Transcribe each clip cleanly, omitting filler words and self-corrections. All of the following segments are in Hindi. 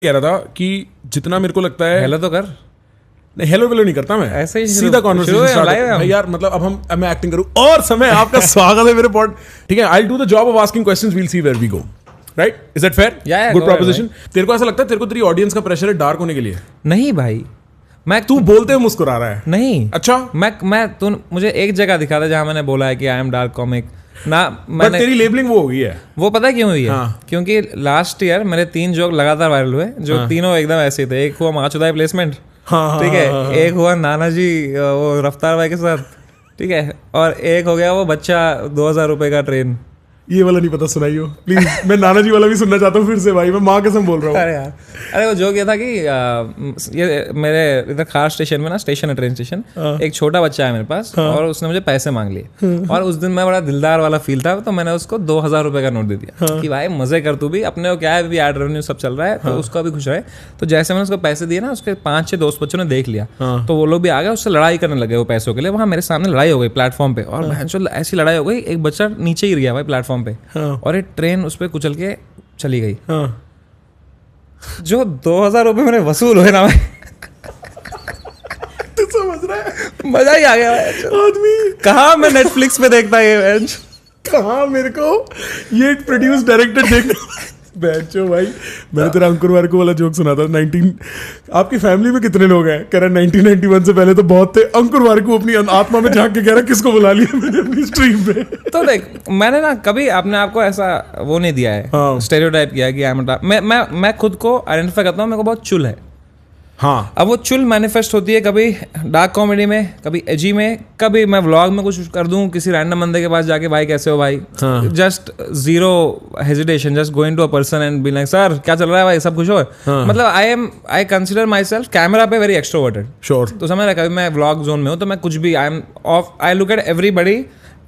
कह रहा था कि जितना मेरे को लगता है हेलो तो कर। नहीं, हेलो वेलो नहीं करता मैं, ऐसे ही सीधा कॉन्वर्सेशन स्टार्ट है यार। मतलब अब मैं एक्टिंग करूं और समय आपका स्वागत है मेरे पॉड। ठीक है, I will do the job of asking questions, we will see where we go. Right, is that fair? Yeah, good go ahead, proposition. तेरे को ऐसा लगता है तेरे को तेरी ऑडियंस का प्रेशर है डार्क होने के लिए? नहीं भाई, मैं तू बोलते हुए मुस्कुरा रहा है। नहीं। अच्छा, मैं तू मुझे एक जगह दिखा था जहां मैंने बोला है कि आई एम डार्क कॉमिक ना। बट तेरी लेबलिंग वो हो गई है। वो पता है क्यों हुई है? हाँ। क्योंकि लास्ट ईयर मेरे 3 जोक लगातार वायरल हुए जो तीनों एकदम ऐसे थे। एक हुआ माचुदाई प्लेसमेंट, हाँ, ठीक है। एक हुआ नाना जी वो रफ्तार भाई के साथ, ठीक है। और एक हो गया वो बच्चा 2000 रुपए का ट्रेन। ये वाला नहीं पता, सुनाइयो प्लीज। मैं नाना जी वाला भी सुनना चाहता हूँ फिर से भाई, मैं माँ कसम बोल रहा हूँ। अरे यार, अरे वो जोक ये था कि ये मेरे इधर खास स्टेशन में ना, स्टेशन है ट्रेन स्टेशन, एक छोटा बच्चा है मेरे पास और उसने मुझे पैसे मांग लिए। और उस दिन मैं बड़ा दिलदार वाला फील था, तो मैंने उसको 2000 रुपए का नोट दे दिया कि भाई मजे कर तू भी, अपने को क्या है, भी एड रेवेन्यू सब चल रहा है, तो उसका भी खुश रहे। तो जैसे मैंने उसको पैसे दिए ना, उसके 5-6 दोस्त बच्चों ने देख लिया, तो वो लोग भी आ गए, उससे लड़ाई करने लगे वो पैसों के लिए। वहाँ मेरे सामने लड़ाई हो गई प्लेटफॉर्म पे, और ऐसी लड़ाई हो गई, एक बच्चा नीचे गिर गया भाई प्लेटफॉर्म पे, और एक ट्रेन उस पर कुचल के चली गई। जो 2000 रुपए मैंने वसूल हुए ना भाई, तू समझ रहा है? मजा ही आ गया आदमी कहाँ मैं नेटफ्लिक्स पे देखता ये कहाँ मेरे को ये प्रोड्यूस डायरेक्टेड देखना। बैठो भाई, मैंने तेरा अंकुर वारकू वाला जोक सुना था। 19 आपकी फैमिली में कितने लोग हैं? कह रहा 1991 से पहले तो बहुत थे। अंकुर वारकू अपनी आत्मा में झांक के कह रहा किसको बुला लिया मैंने अपनी स्ट्रीम पे। तो देख, मैंने ना कभी अपने आप को ऐसा वो नहीं दिया है, स्टेरियोटाइप किया है कि मैं खुद को आइडेंटिफाई करता हूँ, मेरे को बहुत चुल है। हाँ, अब वो चुल मैनिफेस्ट होती है कभी डार्क कॉमेडी में, कभी एजी में, कभी मैं व्लॉग में कुछ कर दूं किसी रैंडम बंदे के पास जाके, भाई कैसे हो भाई, just zero hesitation, just going to a person and be like sir क्या चल रहा है भाई, सब कुछ हो। मतलब I consider myself camera पे वेरी एक्सट्रोवर्टेड। श्योर। तो समझ रहा है, कभी मैं व्लॉग जोन में हूँ तो मैं कुछ भी I look at everybody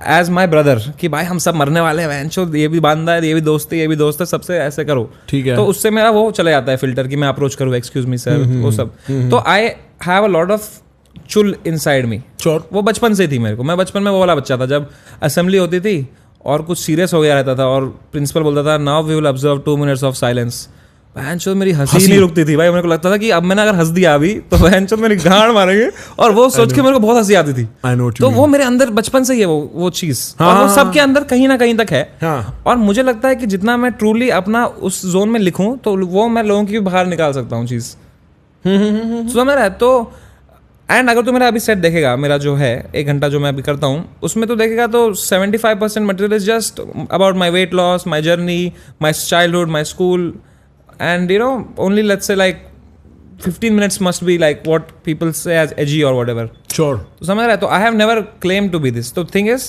as my brother कि भाई हम सब मरने वाले हैं, ये भी बांधा है, ये भी दोस्त है, ये भी दोस्त है, सबसे ऐसे करो, ठीक है। तो उससे मेरा वो चले जाता है फिल्टर कि मैं अप्रोच करूँ, एक्सक्यूज मी सर, वो सब। तो I have a lot of चुल इनसाइड मी। वो बचपन से थी मेरे को। मैं बचपन में वो वाला बच्चा था, जब असेंबली होती थी और कुछ सीरियस हो गया रहता था और प्रिंसिपल बोलता था now we will observe 2 minutes of silence, बहनचोद मेरी हंसी नहीं रुकती थी भाई। मेरे को लगता था कि अब मैंने अगर हंस दिया अभी तो बहनचोद मेरी गांड मारेंगे, और वो सोच के मेरे को बहुत हंसी आती थी। तो वो मेरे अंदर बचपन से ही है वो चीज, और वो सबके अंदर कहीं ना कहीं तक है। और मुझे लगता है कि जितना मैं ट्रूली अपना उस जोन में लिखूं तो वो मैं लोगों की भी बाहर निकाल सकता हूँ चीज। समझ रहा है? तो एंड अगर तू मेरा अभी सेट देखेगा, मेरा जो है 1 घंटा जो मैं अभी करता हूँ, उसमें तो देखेगा तो 75% material is just about my weight loss, my journey, my childhood, my school, and you know only let's say like 15 minutes must be like what people say as edgy or whatever. Sure. तो समझ रहा है? तो I have never claimed to be this. तो thing is,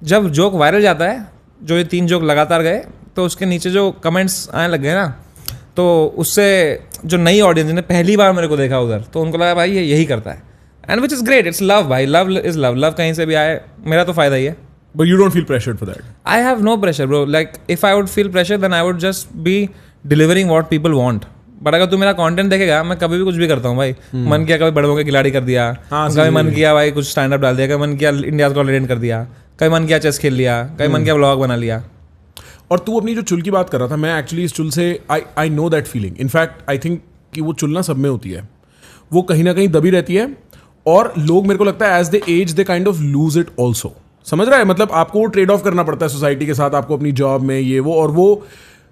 जब जोक वायरल जाता है, जो ये 3 जोक लगातार गए, तो उसके नीचे जो कमेंट्स आने लग गए ना, तो उससे जो नई ऑडियंस ने पहली बार मेरे को देखा उधर, तो उनको लगा भाई ये यही करता है, and which is great. It's love भाई, लव इज लव। लव कहीं से भी आए, मेरा तो फायदा ही है। But you don't feel pressured for that? I have no pressure bro. Like if I would feel pressure then I would just be delivering what people want. But अगर तू मेरा कंटेंट देखेगा, मैं कभी भी कुछ भी करता हूँ भाई। मन किया कभी बड़ों के खिलाड़ी कर दिया, कभी मन किया भाई कुछ स्टैंड अप डाल दिया, कभी मन किया इंडिया को लेजेंड कर दिया, कभी मन किया चेस खेल लिया, कभी मन किया व्लॉग बना लिया। और तू अपनी जो चुल की बात कर रहा था, मैं एक्चुअली इस चुल से I know that feeling. In fact I think कि वो चुल ना सब में होती है, वो कहीं ना कहीं दबी रहती है, और लोग मेरे को लगता है as they as they kind of lose it also. समझ रहा है? मतलब आपको वो ट्रेड ऑफ करना पड़ता है सोसाइटी के साथ, आपको अपनी जॉब में ये वो, और वो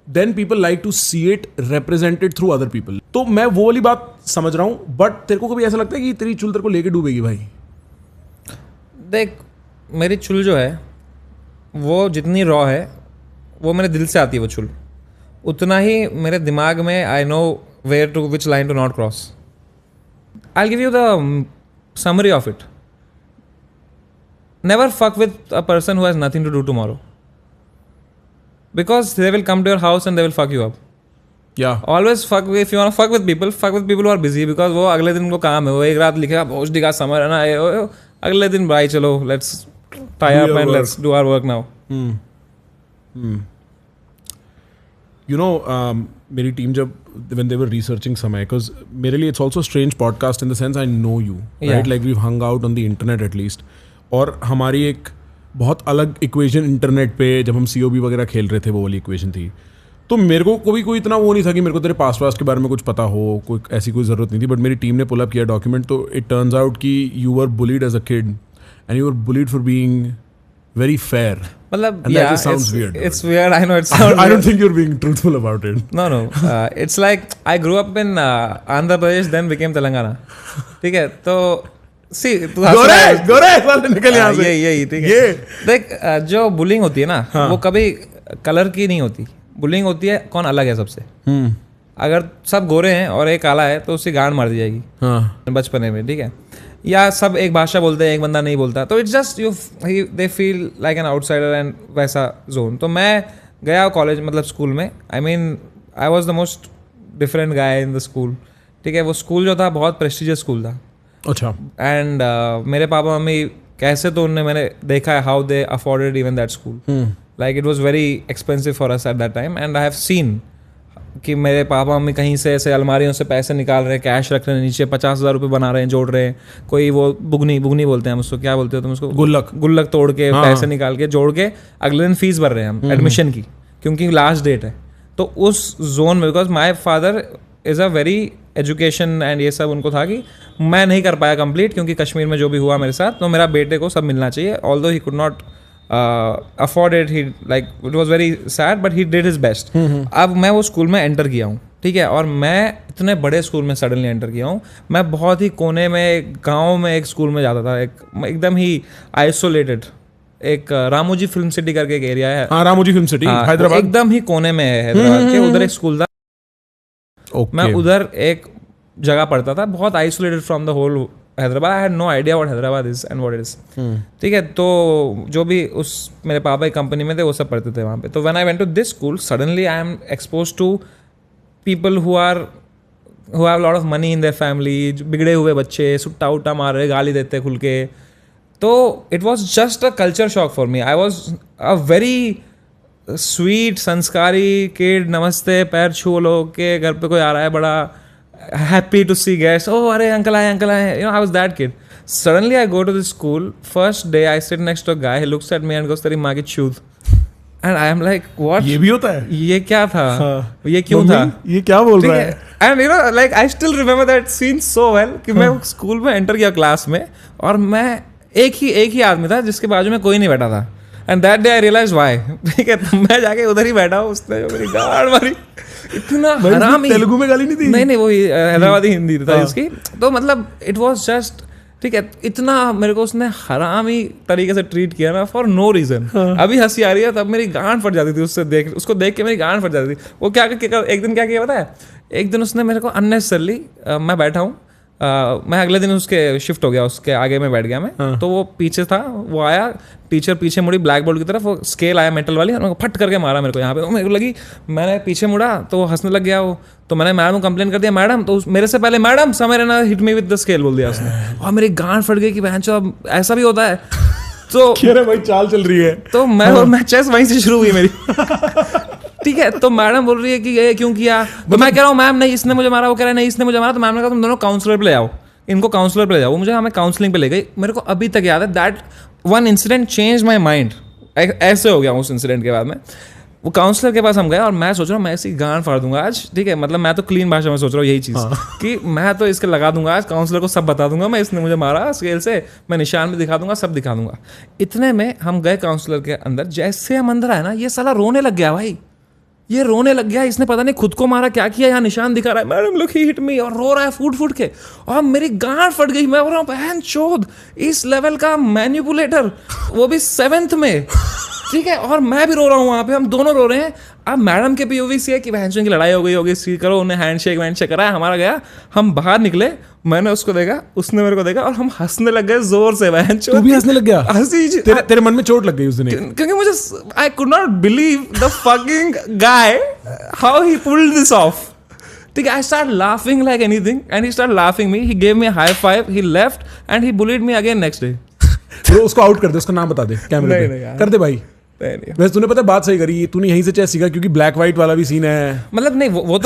then people like to see it represented through other people. तो मैं वो वाली बात समझ रहा हूँ, बट तेरे को कभी ऐसा लगता है कि तेरी चुल तेरे को लेके डूबेगी भाई? देख, मेरी चुल जो है वो जितनी रॉ है, वो मेरे दिल से आती है वो चुल, उतना ही मेरे दिमाग में I know where to which line to not cross. I give you the summary of it. Never fuck with a person who has nothing to do tomorrow, because they will come to your house and they will fuck you up. Yeah. Always fuck if you want to fuck with people who are busy, because वो अगले दिन को काम है, वो एक रात लिखेगा भोज दिखा समर है ना, अगले दिन भाई चलो let's tie up and let's do our work now. You know, मेरी टीम जब when they were researching समय, because मेरे लिए it's also a strange podcast in the sense I know you, right? Like we've hung out on the internet at least. और हमारी एक बहुत अलग इक्वेशन इंटरनेट पे जब हम COB वगैरह खेल रहे थे, वो वाली इक्वेशन थी। तो मेरे को कोई इतना वो नहीं था कि मेरे को तेरे पास के बारे में कुछ पता हो, कोई ऐसी कोई ज़रूरत नहीं थी. बट मेरी टीम ने पुल अप किया डॉक्यूमेंट, तो इट टर्न्स आउट कि you were bullied as a kid and you were bullied for being very fair. मतलब and that just sounds weird. It's weird. I know it sounds. I don't think you're being truthful about it. No. It's like I grew up in Andhra Pradesh, then became Telangana. ठीक है, तो see गोरे वाले निकल यहाँ से. यही ठीक है. देख जो बुलिंग होती है ना, वो कभी कलर की नहीं होती. बुलिंग होती है कौन अलग है सबसे. अगर सब गोरे हैं और एक काला है तो उसकी गांड मार दी जाएगी बचपने में, ठीक है. या सब एक भाषा बोलते हैं, एक बंदा नहीं बोलता, तो it's just you they feel like an outsider and वैसा जोन. तो मैं गया कॉलेज मतलब स्कूल में, I mean I was the most different guy in the school. ठीक है, वो स्कूल जो था बहुत प्रेस्टिजियस स्कूल था. अच्छा. एंड मेरे पापा मम्मी कैसे, तो उनने मैंने देखा है how they afforded even that school. Like it was very expensive for us at that time. And I have seen कि मेरे पापा मम्मी कहीं से ऐसे अलमारियों से पैसे निकाल रहे हैं, कैश रख रहे हैं, नीचे 50,000 रुपये बना रहे हैं, जोड़ रहे हैं. कोई वो बुगनी बोलते हैं हम उसको, क्या बोलते हो तुम उसको? गुल्लक तोड़ के पैसे निकाल के जोड़ के अगले दिन फीस भर रहे हैं हम एडमिशन की, क्योंकि लास्ट डेट है. तो उस जोन में, because my father is a very education and ये सब उनको था कि मैं नहीं कर पाया कंप्लीट, क्योंकि कश्मीर में जो भी हुआ मेरे साथ, तो मेरा बेटे को सब मिलना चाहिए. Although he could not afford it, he like it was very sad but he did his best. अब मैं वो स्कूल में एंटर किया हूँ, ठीक है, और मैं इतने बड़े स्कूल में सडनली एंटर किया हूँ. मैं बहुत ही कोने में गांव में एक स्कूल में जाता था, एकदम ही आइसोलेटेड. एक रामोजी फिल्म सिटी करके एक एरिया है. हाँ, रामोजी फिल्म सिटी हैदराबाद, एकदम ही कोने में है हैदराबाद के. उधर एक स्कूल था. मैं उधर एक जगह पढ़ता था, बहुत isolated from the whole Hyderabad. I had no idea what Hyderabad is and what it is. ठीक है, तो जो भी उस मेरे पापा की कंपनी में थे वो सब पढ़ते थे वहाँ पे. तो when I went to this school, suddenly I am exposed to people who have lot of money in their family. बिगड़े हुए बच्चे सुट्टा उट्टा मार रहे, गाली देते खुल के. तो it was just a culture shock for me. I was a very sweet संस्कारी किड. नमस्ते, पैर छू लो के घर पे कोई आ रहा है, बड़ा happy to see guests. Oh, अरे अंकल आए. You know, I was that kid. Suddenly I go to the school. First day I sit next to a guy. He looks at me and goes, तेरी माँ की चूत. And I am like, what? ये भी होता है? ये क्या था? ये क्यों था? ये क्या बोल रहा है? And you know, like I still remember that scene so well कि मैं स्कूल में एंटर किया क्लास में, और मैं एक ही आदमी था जिसके बाजू में कोई नहीं बैठा था. And that day I realize why. ठीक है, तो मैं जाके उधर ही बैठा हूँ. उसने जो मेरी गाड़ मारी, इतना हरामी. तेलुगु में गाली नहीं थी? नहीं, वो हैदराबादी हिंदी था इसकी. तो मतलब इट वाज जस्ट, ठीक है, इतना मेरे को उसने हरामी तरीके से ट्रीट किया ना, फॉर नो रीजन. अभी हंसी आ रही है, तब मेरी गांड फट जाती थी उसको देख के मेरी गांड फट जाती थी. वो क्या एक दिन क्या किया पता है? एक दिन उसने मेरे को अननेसेसरली, मैं बैठा हूँ, मैं अगले दिन उसके शिफ्ट हो गया, उसके आगे में बैठ गया मैं. तो वो पीछे था, वो आया, टीचर पीछे मुड़ी ब्लैक बोर्ड की तरफ, वो स्केल आया मेटल वाली, और फट करके मारा मेरे को यहाँ पे. मेरे को लगी, मैंने पीछे मुड़ा तो वो हंसने लग गया वो. तो मैंने मैडम को कंप्लेन कर दिया. मैडम, तो मेरे से पहले मैडम समवेयर ना hit me with the scale बोल दिया उसने. और मेरी गांड फट गई कि बहनचोद, अब ऐसा भी होता है. तो भाई चाल चल रही है. तो मैं चेस वहीं से शुरू हुई मेरी. ठीक है, तो मैडम बोल रही है कि ये क्यों किया. तो मैं कह रहा हूँ मैम नहीं इसने मुझे मारा, वो कह रहा है नहीं इसने मुझे मारा. तो मैम ने कहा तुम दोनों काउंसलर पे ले जाओ, इनको काउंसलर पे ले जाओ. वो मुझे हमें काउंसलिंग पे ले गई. मेरे को अभी तक याद है that one incident change my mind. ऐसे हो गया उस इंसिडेंट के बाद में. वो काउंसलर के पास हम गए, और मैं सोच रहा हूँ मैं ऐसी गांड फाड़ दूंगा आज. ठीक है, मतलब मैं तो क्लीन भाषा में सोच रहा हूँ यही चीज़ कि मैं तो इसके लगा दूंगा आज, काउंसलर को सब बता दूंगा मैं, इसने मुझे मारा स्केल से, मैं निशान भी दिखा दूंगा, सब दिखा दूंगा. इतने में हम गए काउंसलर के अंदर. जैसे हम अंदर आए ना, ये साला रोने लग गया भाई. ये रोने लग गया. इसने पता नहीं खुद को मारा क्या किया, यहाँ निशान दिखा रहा है, मैडम लुक ही हिट मी, और रो रहा है फूट के. और मेरी गांड फट गई. मैं बोल रहा हूँ बहन चोद, इस लेवल का मैनिपुलेटर, वो भी 7th में. ठीक है, और मैं भी रो रहा हूँ वहाँ पे, हम दोनों रो रहे हैं. अब मैडम के पीओवी से है कि बहन की लड़ाई हो गई होगी, सी करो, उन्हें हैंडशेक कराया, हमारा गया. हम बाहर निकले, मैंने उसको देखा, उसने मेरे को देखा, और हम हंसने लग गए जोर से. बहन तू भी हंसने लग गया? हंसी तेरे मन में चोट लग गई उस दिन, क्योंकि मुझे I could not believe the fucking guy how he pulled this of. ठीक है, I start laughing like anything and he start laughing me. He gave me high five, he left and he bullied me again next day. उसको आउट कर दे, उसका नाम बता दे कैमरे पे. कर दे भाई. वैसे तूने पता बात सही करी, तूने यहीं से चेस सीखा, क्योंकि ब्लैक व्हाइट वाला भी सीन है. मतलब नहीं, वो तो